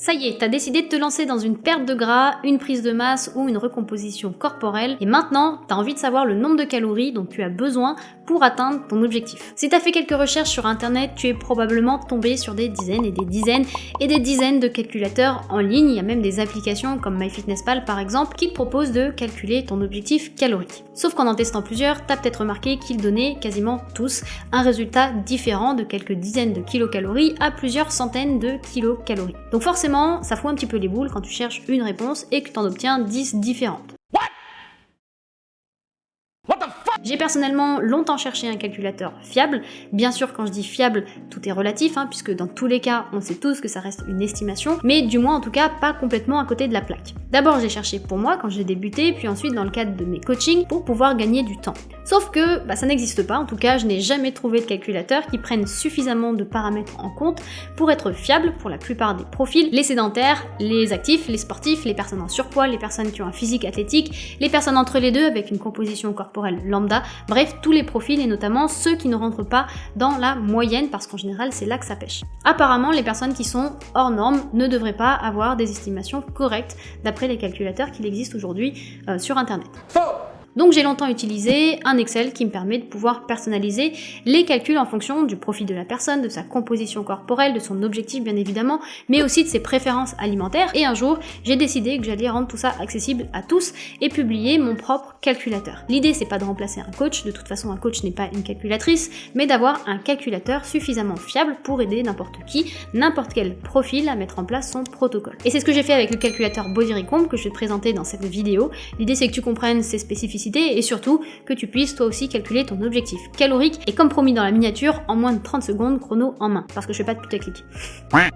Ça y est, t'as décidé de te lancer dans une perte de gras, une prise de masse ou une recomposition corporelle et maintenant, t'as envie de savoir le nombre de calories dont tu as besoin pour atteindre ton objectif. Si t'as fait quelques recherches sur internet, tu es probablement tombé sur des dizaines et des dizaines et des dizaines de calculateurs en ligne. Il y a même des applications comme MyFitnessPal par exemple qui te proposent de calculer ton objectif calorique. Sauf qu'en testant plusieurs, t'as peut-être remarqué qu'ils donnaient quasiment tous un résultat différent de quelques dizaines de kilocalories à plusieurs centaines de kilocalories. Donc forcément, ça fout un petit peu les boules quand tu cherches une réponse et que tu en obtiens 10 différentes. J'ai personnellement longtemps cherché un calculateur fiable. Bien sûr, quand je dis fiable, tout est relatif, puisque dans tous les cas, on sait tous que ça reste une estimation, mais du moins en tout cas pas complètement à côté de la plaque. D'abord, j'ai cherché pour moi quand j'ai débuté, puis ensuite dans le cadre de mes coachings pour pouvoir gagner du temps. Sauf que ça n'existe pas, en tout cas, je n'ai jamais trouvé de calculateur qui prenne suffisamment de paramètres en compte pour être fiable pour la plupart des profils, les sédentaires, les actifs, les sportifs, les personnes en surpoids, les personnes qui ont un physique athlétique, les personnes entre les deux avec une composition corporelle lambda, bref, tous les profils et notamment ceux qui ne rentrent pas dans la moyenne parce qu'en général, c'est là que ça pêche. Apparemment, les personnes qui sont hors normes ne devraient pas avoir des estimations correctes d'après les calculateurs qu'il existe aujourd'hui sur internet. Donc j'ai longtemps utilisé un Excel qui me permet de pouvoir personnaliser les calculs en fonction du profil de la personne, de sa composition corporelle, de son objectif bien évidemment, mais aussi de ses préférences alimentaires. Et un jour, j'ai décidé que j'allais rendre tout ça accessible à tous et publier mon propre calculateur. L'idée, c'est pas de remplacer un coach, de toute façon un coach n'est pas une calculatrice, mais d'avoir un calculateur suffisamment fiable pour aider n'importe qui, n'importe quel profil à mettre en place son protocole. Et c'est ce que j'ai fait avec le calculateur Bodyrecomp que je vais te présenter dans cette vidéo. L'idée, c'est que tu comprennes ses spécificités et surtout que tu puisses toi aussi calculer ton objectif calorique et comme promis dans la miniature, en moins de 30 secondes chrono en main, parce que je fais pas de putaclic.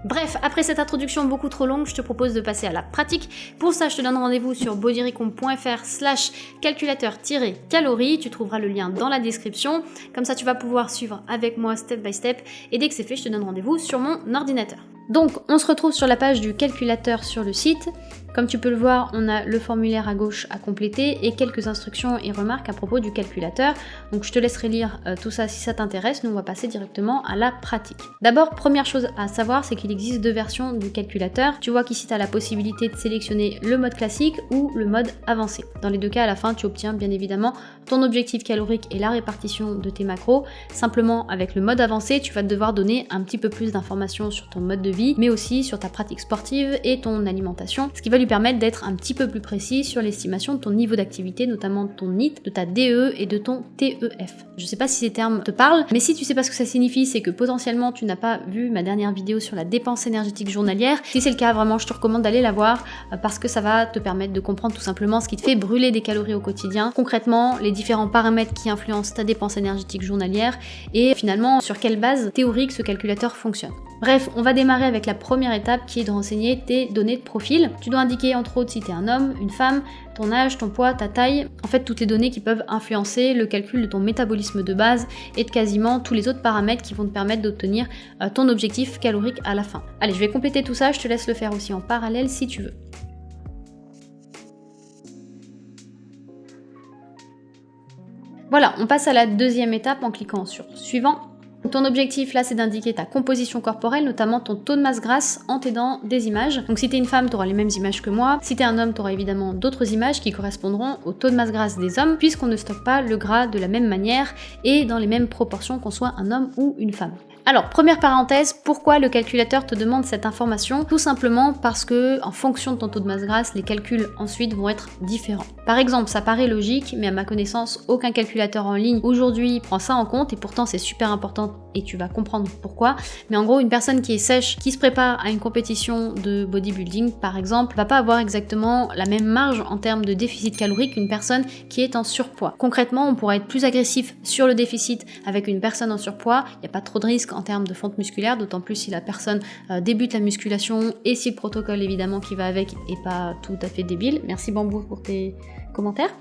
Bref, après cette introduction beaucoup trop longue, je te propose de passer à la pratique. Pour ça, je te donne rendez-vous sur bodyrecomp.fr/calculateur-calories, tu trouveras le lien dans la description, comme ça tu vas pouvoir suivre avec moi step by step et dès que c'est fait, je te donne rendez-vous sur mon ordinateur. Donc, on se retrouve sur la page du calculateur sur le site. Comme tu peux le voir, on a le formulaire à gauche à compléter et quelques instructions et remarques à propos du calculateur. Donc je te laisserai lire tout ça si ça t'intéresse. Nous, on va passer directement à la pratique. D'abord, première chose à savoir, c'est qu'il existe deux versions du calculateur. Tu vois qu'ici, tu as la possibilité de sélectionner le mode classique ou le mode avancé. Dans les deux cas, à la fin, tu obtiens bien évidemment ton objectif calorique et la répartition de tes macros. Simplement, avec le mode avancé, tu vas devoir donner un petit peu plus d'informations sur ton mode de vie, mais aussi sur ta pratique sportive et ton alimentation, ce qui va lui permettre d'être un petit peu plus précis sur l'estimation de ton niveau d'activité, notamment de ton NEAT, de ta DE et de ton TEF. Je sais pas si ces termes te parlent, mais si tu sais pas ce que ça signifie, c'est que potentiellement tu n'as pas vu ma dernière vidéo sur la dépense énergétique journalière. Si c'est le cas, vraiment, je te recommande d'aller la voir parce que ça va te permettre de comprendre tout simplement ce qui te fait brûler des calories au quotidien, concrètement les différents paramètres qui influencent ta dépense énergétique journalière et finalement sur quelle base théorique ce calculateur fonctionne. Bref, on va démarrer avec la première étape qui est de renseigner tes données de profil. Tu dois indiquer entre autres si tu es un homme, une femme, ton âge, ton poids, ta taille, en fait toutes les données qui peuvent influencer le calcul de ton métabolisme de base et de quasiment tous les autres paramètres qui vont te permettre d'obtenir ton objectif calorique à la fin. Allez, je vais compléter tout ça, je te laisse le faire aussi en parallèle si tu veux. Voilà, on passe à la deuxième étape en cliquant sur suivant. Ton objectif là, c'est d'indiquer ta composition corporelle, notamment ton taux de masse grasse en t'aidant des images. Donc si t'es une femme, t'auras les mêmes images que moi. Si t'es un homme, t'auras évidemment d'autres images qui correspondront au taux de masse grasse des hommes, puisqu'on ne stocke pas le gras de la même manière et dans les mêmes proportions qu'on soit un homme ou une femme. Alors, première parenthèse, pourquoi le calculateur te demande cette information? Tout simplement parce que, en fonction de ton taux de masse grasse, les calculs ensuite vont être différents. Par exemple, ça paraît logique, mais à ma connaissance, aucun calculateur en ligne aujourd'hui prend ça en compte, et pourtant c'est super important, et tu vas comprendre pourquoi. Mais en gros, une personne qui est sèche, qui se prépare à une compétition de bodybuilding, par exemple, va pas avoir exactement la même marge en termes de déficit calorique qu'une personne qui est en surpoids. Concrètement, on pourra être plus agressif sur le déficit avec une personne en surpoids, il n'y a pas trop de risque en termes de fonte musculaire, d'autant plus si la personne débute la musculation et si le protocole évidemment qui va avec est pas tout à fait débile. Merci Bambou pour tes commentaires.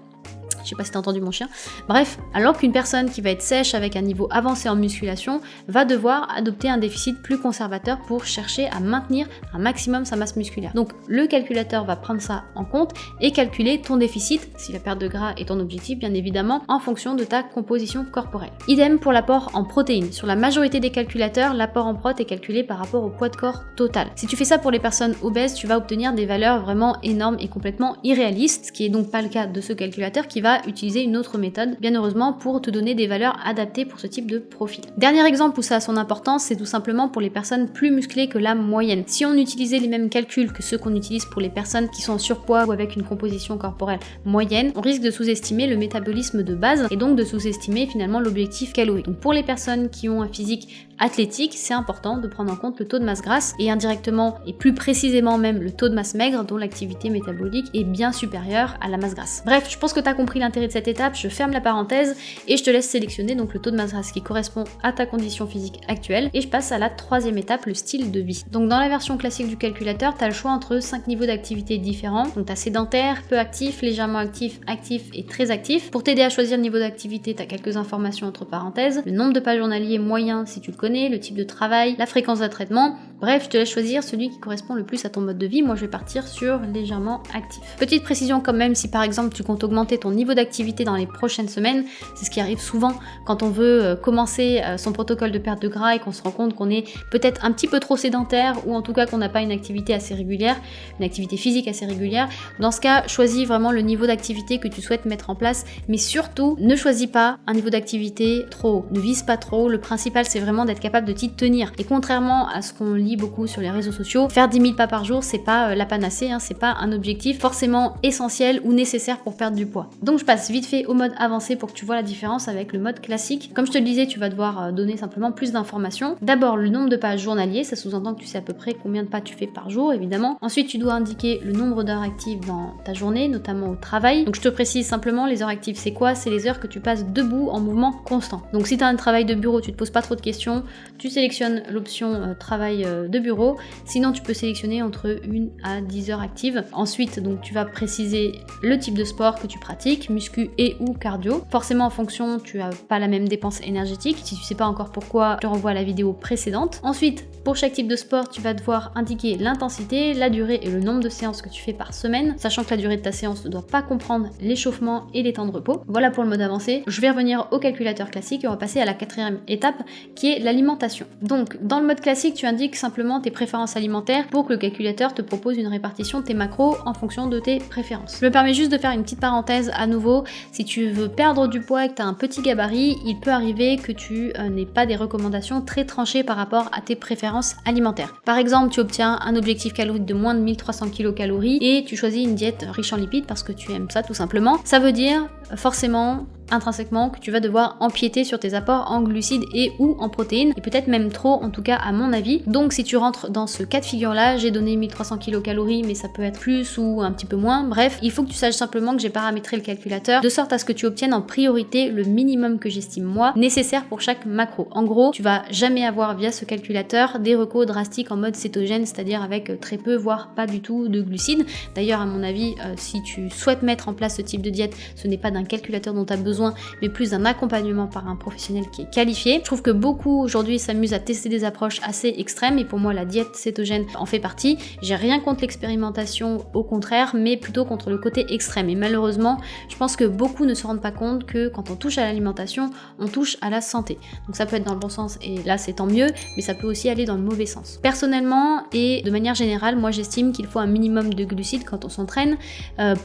Je sais pas si t'as entendu mon chien. Bref, alors qu'une personne qui va être sèche avec un niveau avancé en musculation va devoir adopter un déficit plus conservateur pour chercher à maintenir un maximum sa masse musculaire. Donc le calculateur va prendre ça en compte et calculer ton déficit, si la perte de gras est ton objectif bien évidemment, en fonction de ta composition corporelle. Idem pour l'apport en protéines. Sur la majorité des calculateurs, l'apport en prot est calculé par rapport au poids de corps total. Si tu fais ça pour les personnes obèses, tu vas obtenir des valeurs vraiment énormes et complètement irréalistes, ce qui est donc pas le cas de ce calculateur qui va utiliser une autre méthode, bien heureusement, pour te donner des valeurs adaptées pour ce type de profil. Dernier exemple où ça a son importance, c'est tout simplement pour les personnes plus musclées que la moyenne. Si on utilisait les mêmes calculs que ceux qu'on utilise pour les personnes qui sont en surpoids ou avec une composition corporelle moyenne, on risque de sous-estimer le métabolisme de base et donc de sous-estimer finalement l'objectif calorique. Donc pour les personnes qui ont un physique athlétique, c'est important de prendre en compte le taux de masse grasse et indirectement et plus précisément même le taux de masse maigre dont l'activité métabolique est bien supérieure à la masse grasse. Bref, je pense que tu as compris l'intérêt de cette étape, je ferme la parenthèse et je te laisse sélectionner donc le taux de masse grasse qui correspond à ta condition physique actuelle et je passe à la troisième étape, le style de vie. Donc dans la version classique du calculateur, tu as le choix entre 5 niveaux d'activité différents. Donc tu as sédentaire, peu actif, légèrement actif, actif et très actif. Pour t'aider à choisir le niveau d'activité, tu as quelques informations entre parenthèses, le nombre de pas journaliers moyen si tu le connais, le type de travail, la fréquence de traitement. Bref, je te laisse choisir celui qui correspond le plus à ton mode de vie. Moi, je vais partir sur légèrement actif. Petite précision quand même, si par exemple tu comptes augmenter ton niveau d'activité dans les prochaines semaines, c'est ce qui arrive souvent quand on veut commencer son protocole de perte de gras et qu'on se rend compte qu'on est peut-être un petit peu trop sédentaire ou en tout cas qu'on n'a pas une activité assez régulière, une activité physique assez régulière. Dans ce cas, choisis vraiment le niveau d'activité que tu souhaites mettre en place, mais surtout, ne choisis pas un niveau d'activité trop haut. Ne vise pas trop. Le principal, c'est vraiment d'être capable de t'y tenir. Et contrairement à ce qu'on lit beaucoup sur les réseaux sociaux, faire 10 000 pas par jour, c'est pas la panacée, c'est pas un objectif forcément essentiel ou nécessaire pour perdre du poids. Donc je passe vite fait au mode avancé pour que tu vois la différence avec le mode classique. Comme je te le disais, tu vas devoir donner simplement plus d'informations. D'abord, le nombre de pas journaliers, ça sous-entend que tu sais à peu près combien de pas tu fais par jour, évidemment. Ensuite, tu dois indiquer le nombre d'heures actives dans ta journée, notamment au travail. Donc je te précise simplement, les heures actives, c'est quoi? C'est les heures que tu passes debout en mouvement constant. Donc si tu as un travail de bureau, tu te poses pas trop de questions, tu sélectionnes l'option travail de bureau. Sinon, tu peux sélectionner entre 1 à 10 heures actives. Ensuite, donc tu vas préciser le type de sport que tu pratiques, muscu et ou cardio. Forcément, en fonction, tu as pas la même dépense énergétique. Si tu sais pas encore pourquoi, je te renvoie à la vidéo précédente. Ensuite, pour chaque type de sport, tu vas devoir indiquer l'intensité, la durée et le nombre de séances que tu fais par semaine, sachant que la durée de ta séance ne doit pas comprendre l'échauffement et les temps de repos. Voilà pour le mode avancé. Je vais revenir au calculateur classique et on va passer à la quatrième étape qui est l'alimentation. Donc, dans le mode classique, tu indiques simplement tes préférences alimentaires pour que le calculateur te propose une répartition de tes macros en fonction de tes préférences. Je me permets juste de faire une petite parenthèse à nouveau. Si tu veux perdre du poids et que tu as un petit gabarit, il peut arriver que tu n'aies pas des recommandations très tranchées par rapport à tes préférences alimentaires. Par exemple, tu obtiens un objectif calorique de moins de 1300 kcal et tu choisis une diète riche en lipides parce que tu aimes ça tout simplement. Ça veut dire forcément intrinsèquement que tu vas devoir empiéter sur tes apports en glucides et ou en protéines, et peut-être même trop en tout cas à mon avis. Donc si tu rentres dans ce cas de figure là, j'ai donné 1300 kcal mais ça peut être plus ou un petit peu moins, bref, il faut que tu saches simplement que j'ai paramétré le calculateur de sorte à ce que tu obtiennes en priorité le minimum que j'estime moi nécessaire pour chaque macro. En gros, tu vas jamais avoir via ce calculateur des recos drastiques en mode cétogène, c'est-à-dire avec très peu voire pas du tout de glucides. D'ailleurs à mon avis, si tu souhaites mettre en place ce type de diète, ce n'est pas d'un calculateur dont tu as besoin, mais plus d'un accompagnement par un professionnel qui est qualifié. Je trouve que beaucoup aujourd'hui s'amusent à tester des approches assez extrêmes et pour moi la diète cétogène en fait partie. J'ai rien contre l'expérimentation, au contraire, mais plutôt contre le côté extrême. Et malheureusement, je pense que beaucoup ne se rendent pas compte que quand on touche à l'alimentation, on touche à la santé. Donc ça peut être dans le bon sens et là c'est tant mieux, mais ça peut aussi aller dans le mauvais sens. Personnellement et de manière générale, moi j'estime qu'il faut un minimum de glucides quand on s'entraîne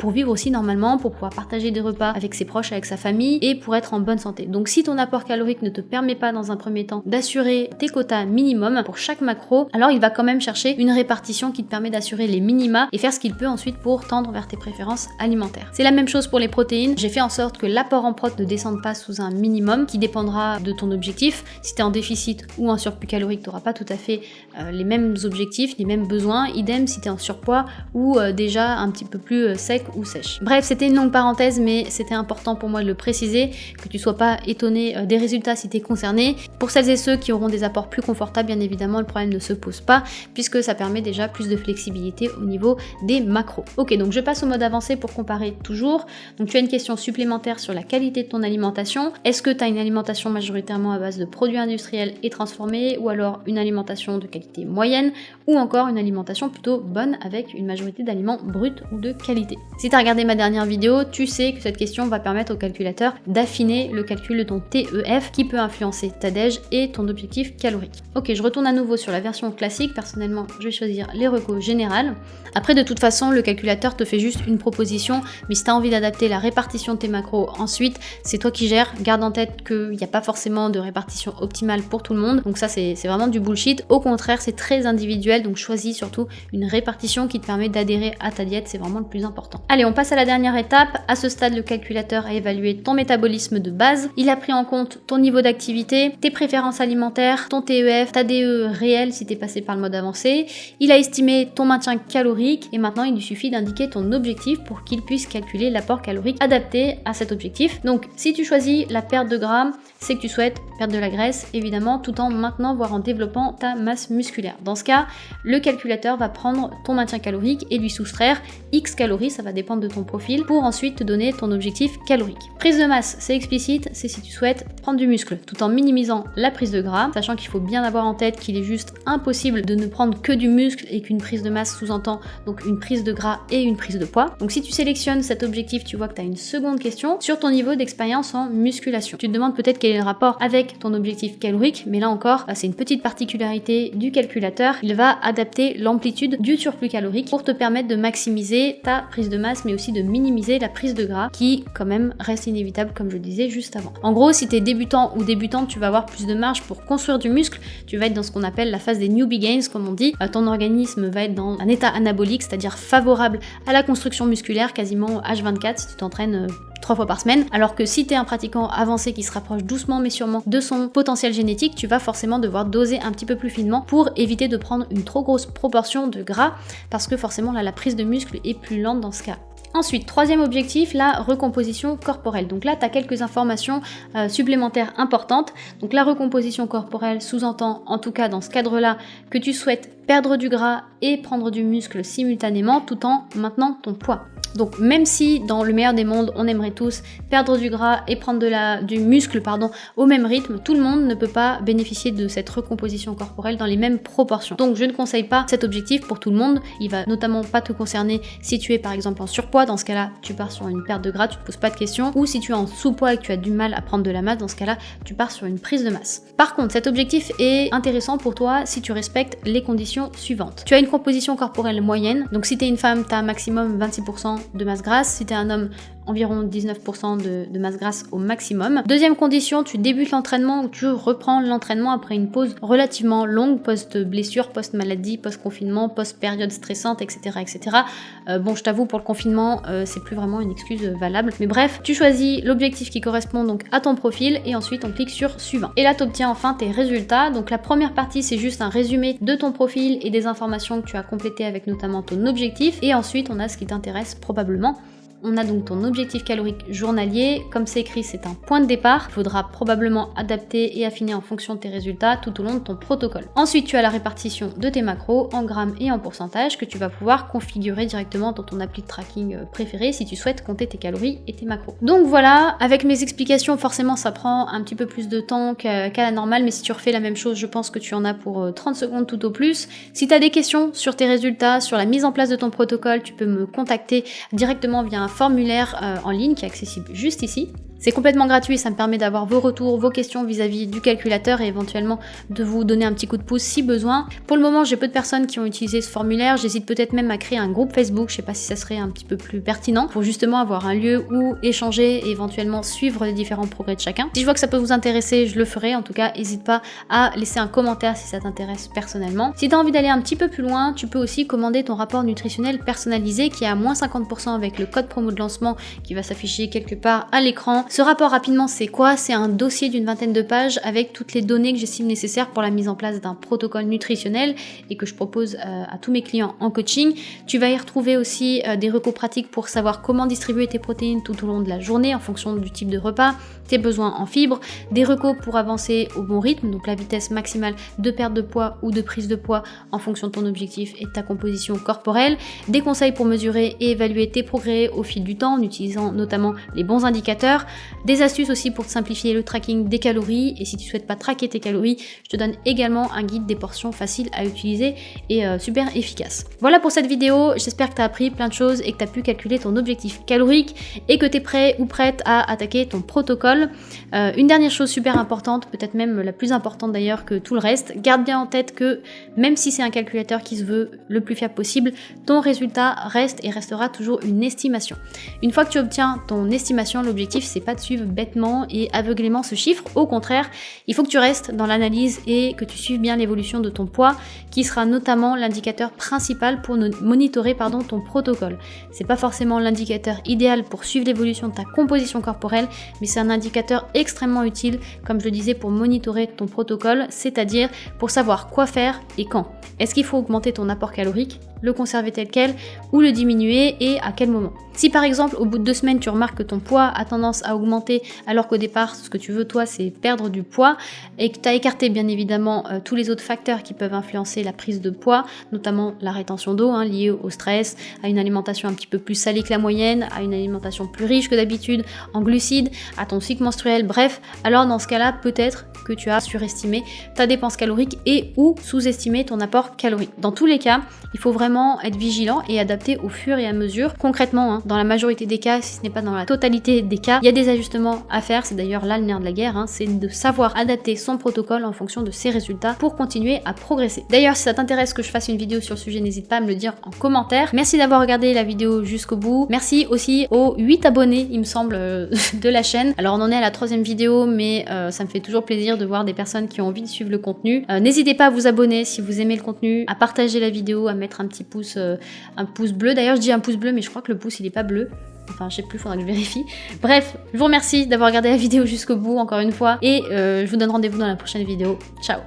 pour vivre aussi normalement, pour pouvoir partager des repas avec ses proches, avec sa famille et pour être en bonne santé. Donc si ton apport calorique ne te permet pas dans un premier temps d'assurer tes quotas minimum pour chaque macro, alors il va quand même chercher une répartition qui te permet d'assurer les minima et faire ce qu'il peut ensuite pour tendre vers tes préférences alimentaires. C'est la même chose pour les protéines. J'ai fait en sorte que l'apport en prot ne descende pas sous un minimum qui dépendra de ton objectif. Si tu es en déficit ou en surplus calorique, tu n'auras pas tout à fait les mêmes objectifs, les mêmes besoins. Idem si tu es en surpoids ou déjà un petit peu plus sec ou sèche. Bref, c'était une longue parenthèse, mais c'était important pour moi de le préciser préciser, que tu sois pas étonné des résultats si tu es concerné. Pour celles et ceux qui auront des apports plus confortables, bien évidemment, le problème ne se pose pas puisque ça permet déjà plus de flexibilité au niveau des macros. Ok, donc je passe au mode avancé pour comparer toujours. Donc tu as une question supplémentaire sur la qualité de ton alimentation. Est-ce que tu as une alimentation majoritairement à base de produits industriels et transformés, ou alors une alimentation de qualité moyenne, ou encore une alimentation plutôt bonne avec une majorité d'aliments bruts ou de qualité. Si tu as regardé ma dernière vidéo, tu sais que cette question va permettre au calculateur d'affiner le calcul de ton TEF qui peut influencer ta DEJ et ton objectif calorique. Ok, je retourne à nouveau sur la version classique. Personnellement, je vais choisir les recos générales. Après, de toute façon, le calculateur te fait juste une proposition, mais si tu as envie d'adapter la répartition de tes macros ensuite, c'est toi qui gères. Garde en tête qu'il n'y a pas forcément de répartition optimale pour tout le monde, donc ça c'est vraiment du bullshit. Au contraire, c'est très individuel, donc choisis surtout une répartition qui te permet d'adhérer à ta diète, c'est vraiment le plus important. Allez, on passe à la dernière étape. À ce stade, le calculateur a évalué ton métabolisme de base, il a pris en compte ton niveau d'activité, tes préférences alimentaires, ton TEF, ta DE réelle si t'es passé par le mode avancé, il a estimé ton maintien calorique, et maintenant il lui suffit d'indiquer ton objectif pour qu'il puisse calculer l'apport calorique adapté à cet objectif. Donc si tu choisis la perte de gras, c'est que tu souhaites perdre de la graisse, évidemment, tout en maintenant, voire en développant ta masse musculaire. Dans ce cas, le calculateur va prendre ton maintien calorique et lui soustraire X calories, ça va dépendre de ton profil, pour ensuite te donner ton objectif calorique. Prise de masse, c'est explicite, c'est si tu souhaites prendre du muscle, tout en minimisant la prise de gras, sachant qu'il faut bien avoir en tête qu'il est juste impossible de ne prendre que du muscle et qu'une prise de masse sous-entend donc une prise de gras et une prise de poids. Donc si tu sélectionnes cet objectif, tu vois que tu as une seconde question sur ton niveau d'expérience en musculation. Tu te demandes peut-être quel est le rapport avec ton objectif calorique, mais là encore, c'est une petite particularité du calculateur. Il va adapter l'amplitude du surplus calorique pour te permettre de maximiser ta prise de masse, mais aussi de minimiser la prise de gras, qui quand même reste inévitable, comme je le disais juste avant. En gros, si tu es débutant ou débutante, tu vas avoir plus de marge pour construire du muscle. Tu vas être dans ce qu'on appelle la phase des newbie gains, comme on dit. Ton organisme va être dans un état anabolique, c'est-à-dire favorable à la construction musculaire, quasiment H24 si tu t'entraînes 3 fois par semaine, alors que si tu es un pratiquant avancé qui se rapproche doucement mais sûrement de son potentiel génétique, tu vas forcément devoir doser un petit peu plus finement pour éviter de prendre une trop grosse proportion de gras, parce que forcément là la prise de muscle est plus lente dans ce cas. Ensuite, troisième objectif, la recomposition corporelle. Donc là, tu as quelques informations supplémentaires importantes. Donc la recomposition corporelle sous-entend, en tout cas dans ce cadre-là, que tu souhaites perdre du gras et prendre du muscle simultanément tout en maintenant ton poids. Donc même si dans le meilleur des mondes on aimerait tous perdre du gras et prendre du muscle au même rythme, tout le monde ne peut pas bénéficier de cette recomposition corporelle dans les mêmes proportions. Donc je ne conseille pas cet objectif pour tout le monde. Il va notamment pas te concerner si tu es par exemple en surpoids. Dans ce cas-là, tu pars sur une perte de gras, tu te poses pas de questions. Ou si tu es en sous-poids et que tu as du mal à prendre de la masse, dans ce cas-là, tu pars sur une prise de masse. Par contre, cet objectif est intéressant pour toi si tu respectes les conditions suivantes. Tu as une composition corporelle moyenne. Donc si tu es une femme, tu as maximum 26% de masse grasse. Si tu es un homme, environ 19% de masse grasse au maximum. Deuxième condition, tu débutes l'entraînement ou tu reprends l'entraînement après une pause relativement longue, post-blessure, post-maladie, post-confinement, post-période stressante, etc. etc. Bon, je t'avoue, pour le confinement, c'est plus vraiment une excuse valable. Mais bref, tu choisis l'objectif qui correspond donc à ton profil et ensuite on clique sur suivant. Et là, tu obtiens enfin tes résultats. Donc la première partie, c'est juste un résumé de ton profil et des informations que tu as complétées avec notamment ton objectif. Et ensuite, on a ce qui t'intéresse probablement. On a donc ton objectif calorique journalier. Comme c'est écrit, c'est un point de départ. Il faudra probablement adapter et affiner en fonction de tes résultats tout au long de ton protocole. Ensuite, tu as la répartition de tes macros en grammes et en pourcentage que tu vas pouvoir configurer directement dans ton appli de tracking préféré si tu souhaites compter tes calories et tes macros. Donc voilà, avec mes explications, forcément ça prend un petit peu plus de temps qu'à la normale, mais si tu refais la même chose, je pense que tu en as pour 30 secondes tout au plus. Si tu as des questions sur tes résultats, sur la mise en place de ton protocole, tu peux me contacter directement via un formulaire en ligne qui est accessible juste ici. C'est complètement gratuit, ça me permet d'avoir vos retours, vos questions vis-à-vis du calculateur et éventuellement de vous donner un petit coup de pouce si besoin. Pour le moment, j'ai peu de personnes qui ont utilisé ce formulaire, j'hésite peut-être même à créer un groupe Facebook, je sais pas si ça serait un petit peu plus pertinent, pour justement avoir un lieu où échanger et éventuellement suivre les différents progrès de chacun. Si je vois que ça peut vous intéresser, je le ferai, en tout cas, n'hésite pas à laisser un commentaire si ça t'intéresse personnellement. Si tu as envie d'aller un petit peu plus loin, tu peux aussi commander ton rapport nutritionnel personnalisé qui est à moins 50% avec le code promo de lancement qui va s'afficher quelque part à l'écran. Ce rapport rapidement c'est quoi? C'est un dossier d'une vingtaine de pages avec toutes les données que j'estime nécessaires pour la mise en place d'un protocole nutritionnel et que je propose à tous mes clients en coaching. Tu vas y retrouver aussi des recos pratiques pour savoir comment distribuer tes protéines tout au long de la journée en fonction du type de repas, tes besoins en fibres, des recos pour avancer au bon rythme, donc la vitesse maximale de perte de poids ou de prise de poids en fonction de ton objectif et de ta composition corporelle, des conseils pour mesurer et évaluer tes progrès au fil du temps en utilisant notamment les bons indicateurs, des astuces aussi pour te simplifier le tracking des calories, et si tu souhaites pas traquer tes calories, je te donne également un guide des portions faciles à utiliser et super efficace. Voilà pour cette vidéo, j'espère que tu as appris plein de choses et que tu as pu calculer ton objectif calorique et que tu es prêt ou prête à attaquer ton protocole. Une dernière chose super importante, peut-être même la plus importante d'ailleurs que tout le reste, garde bien en tête que même si c'est un calculateur qui se veut le plus fiable possible, ton résultat reste et restera toujours une estimation. Une fois que tu obtiens ton estimation, l'objectif c'est pas de suivre bêtement et aveuglément ce chiffre, au contraire, il faut que tu restes dans l'analyse et que tu suives bien l'évolution de ton poids, qui sera notamment l'indicateur principal pour monitorer ton protocole. C'est pas forcément l'indicateur idéal pour suivre l'évolution de ta composition corporelle, mais c'est un indicateur extrêmement utile, comme je le disais, pour monitorer ton protocole, c'est-à-dire pour savoir quoi faire et quand. Est-ce qu'il faut augmenter ton apport calorique, le conserver tel quel ou le diminuer et à quel moment? Si par exemple au bout de 2 semaines tu remarques que ton poids a tendance à augmenter alors qu'au départ ce que tu veux toi c'est perdre du poids et que tu as écarté bien évidemment tous les autres facteurs qui peuvent influencer la prise de poids, notamment la rétention d'eau liée au stress, à une alimentation un petit peu plus salée que la moyenne, à une alimentation plus riche que d'habitude en glucides, à ton cycle menstruel, bref, alors dans ce cas-là peut-être que tu as surestimé ta dépense calorique et ou sous-estimé ton apport calorique. Dans tous les cas, il faut vraiment être vigilant et adapter au fur et à mesure. Concrètement, dans la majorité des cas, si ce n'est pas dans la totalité des cas, il y a des ajustements à faire. C'est d'ailleurs là le nerf de la guerre, c'est de savoir adapter son protocole en fonction de ses résultats pour continuer à progresser. D'ailleurs, si ça t'intéresse que je fasse une vidéo sur le sujet, n'hésite pas à me le dire en commentaire. Merci d'avoir regardé la vidéo jusqu'au bout. Merci aussi aux 8 abonnés, il me semble, de la chaîne. Alors on en est à la 3e vidéo, mais ça me fait toujours plaisir de voir des personnes qui ont envie de suivre le contenu. N'hésitez pas à vous abonner si vous aimez le contenu, à partager la vidéo, à mettre un petit pouce, un pouce bleu. D'ailleurs, je dis un pouce bleu, mais je crois que le pouce il est pas bleu. Enfin, je sais plus, faudra que je vérifie. Bref, je vous remercie d'avoir regardé la vidéo jusqu'au bout encore une fois et je vous donne rendez-vous dans la prochaine vidéo. Ciao!